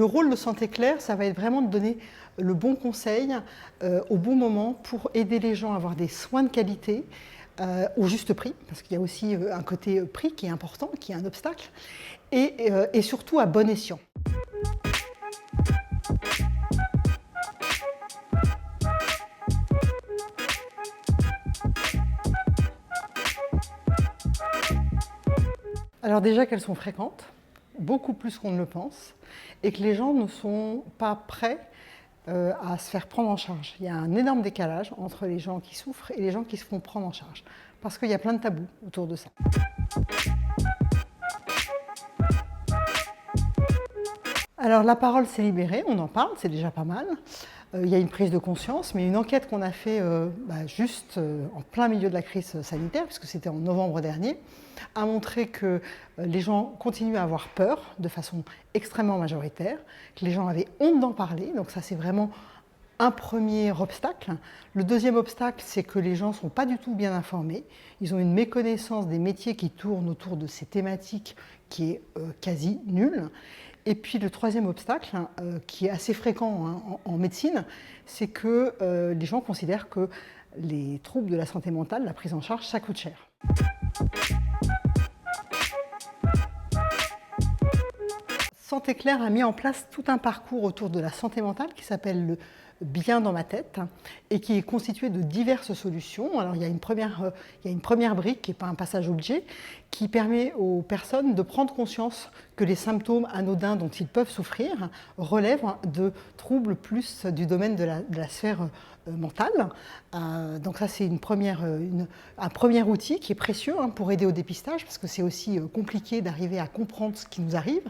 Le rôle de Santé Claire, ça va être vraiment de donner le bon conseil au bon moment pour aider les gens à avoir des soins de qualité au juste prix, parce qu'il y a aussi un côté prix qui est important, qui est un obstacle, et surtout à bon escient. Alors déjà qu'elles sont fréquentes, beaucoup plus qu'on ne le pense, et que les gens ne sont pas prêts à se faire prendre en charge. Il y a un énorme décalage entre les gens qui souffrent et les gens qui se font prendre en charge, parce qu'il y a plein de tabous autour de ça. Alors la parole s'est libérée, on en parle, c'est déjà pas mal. Il y a une prise de conscience, mais une enquête qu'on a fait juste en plein milieu de la crise sanitaire, puisque c'était en novembre dernier, a montré que les gens continuent à avoir peur de façon extrêmement majoritaire, que les gens avaient honte d'en parler, donc ça c'est vraiment un premier obstacle. Le deuxième obstacle, c'est que les gens ne sont pas du tout bien informés. Ils ont une méconnaissance des métiers qui tournent autour de ces thématiques qui est quasi nulle. Et puis le troisième obstacle, qui est assez fréquent en médecine, c'est que les gens considèrent que les troubles de la santé mentale, la prise en charge, ça coûte cher. Santé Claire a mis en place tout un parcours autour de la santé mentale qui s'appelle le Bien dans ma tête et qui est constitué de diverses solutions. Alors il y a une première brique qui n'est pas un passage obligé qui permet aux personnes de prendre conscience que les symptômes anodins dont ils peuvent souffrir relèvent de troubles plus du domaine de la sphère mentale. Donc ça c'est un premier outil qui est précieux pour aider au dépistage parce que c'est aussi compliqué d'arriver à comprendre ce qui nous arrive.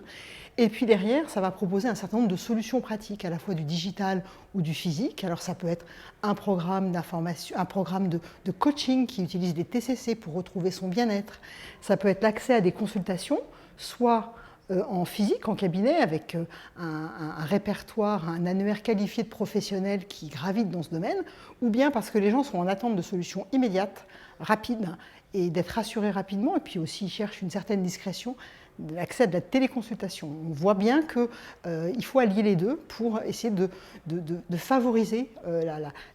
Et puis derrière, ça va proposer un certain nombre de solutions pratiques, à la fois du digital ou du physique. Alors ça peut être un programme d'information, un programme de coaching qui utilise des TCC pour retrouver son bien-être. Ça peut être l'accès à des consultations, soit en physique, en cabinet, avec un répertoire, un annuaire qualifié de professionnels qui gravitent dans ce domaine, ou bien parce que les gens sont en attente de solutions immédiates, rapides, et d'être rassurés rapidement, et puis aussi ils cherchent une certaine discrétion, l'accès à de la téléconsultation. On voit bien qu'il faut allier les deux pour essayer de favoriser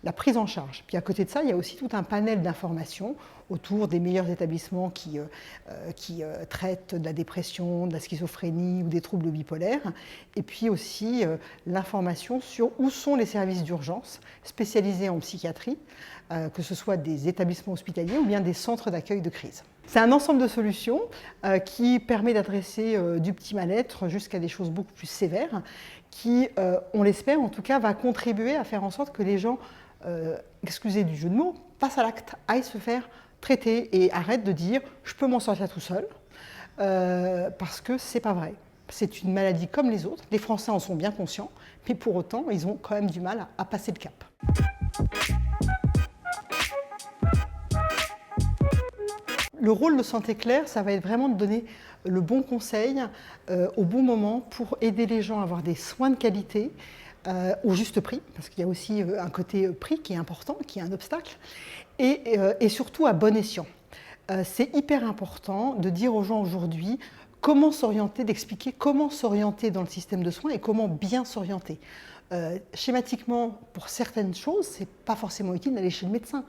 la prise en charge. Puis à côté de ça, il y a aussi tout un panel d'informations autour des meilleurs établissements qui traitent de la dépression, de la schizophrénie ou des troubles bipolaires. Et puis aussi l'information sur où sont les services d'urgence spécialisés en psychiatrie, que ce soit des établissements hospitaliers ou bien des centres d'accueil de crise. C'est un ensemble de solutions qui permet d'adresser du petit mal-être jusqu'à des choses beaucoup plus sévères qui, on l'espère en tout cas, va contribuer à faire en sorte que les gens, excusez du jeu de mots, passent à l'acte, aillent se faire traiter et arrêtent de dire « je peux m'en sortir tout seul » parce que c'est pas vrai. C'est une maladie comme les autres, les Français en sont bien conscients, mais pour autant, ils ont quand même du mal à passer le cap. Le rôle de Santé Claire, ça va être vraiment de donner le bon conseil au bon moment pour aider les gens à avoir des soins de qualité au juste prix, parce qu'il y a aussi un côté prix qui est important, qui est un obstacle, et surtout à bon escient. C'est hyper important de dire aux gens aujourd'hui comment s'orienter, d'expliquer comment s'orienter dans le système de soins et comment bien s'orienter. Schématiquement, pour certaines choses, ce n'est pas forcément utile d'aller chez le médecin.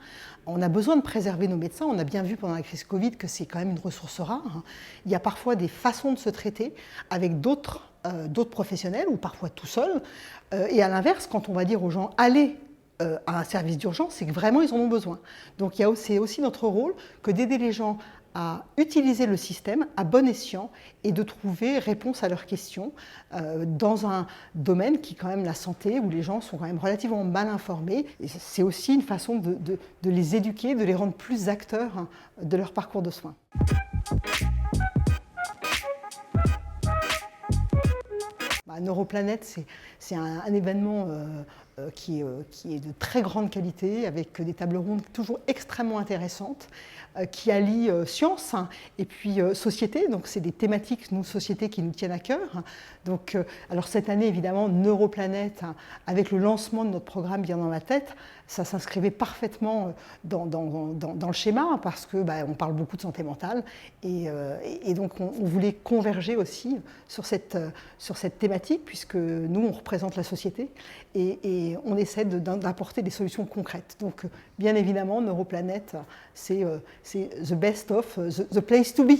On a besoin de préserver nos médecins. On a bien vu pendant la crise Covid que c'est quand même une ressource rare. Il y a parfois des façons de se traiter avec d'autres professionnels ou parfois tout seul. Et à l'inverse, quand on va dire aux gens « allez » à un service d'urgence, c'est que vraiment ils en ont besoin. Donc c'est aussi notre rôle que d'aider les gens à utiliser le système à bon escient et de trouver réponse à leurs questions dans un domaine qui est quand même la santé, où les gens sont quand même relativement mal informés. Et c'est aussi une façon de les éduquer, de les rendre plus acteurs de leur parcours de soins. Neuroplanète, c'est un événement qui est de très grande qualité, avec des tables rondes toujours extrêmement intéressantes, qui allient science et puis société. Donc c'est des thématiques, nous, société, qui nous tiennent à cœur. Donc, alors cette année, évidemment, Neuroplanète, avec le lancement de notre programme Bien dans ma tête, ça s'inscrivait parfaitement dans le schéma, parce que on parle beaucoup de santé mentale, et donc on voulait converger aussi sur cette thématique, puisque nous, on représente la société, et on essaie d'apporter des solutions concrètes. Donc bien évidemment, Neuroplanète, c'est the best of, the place to be.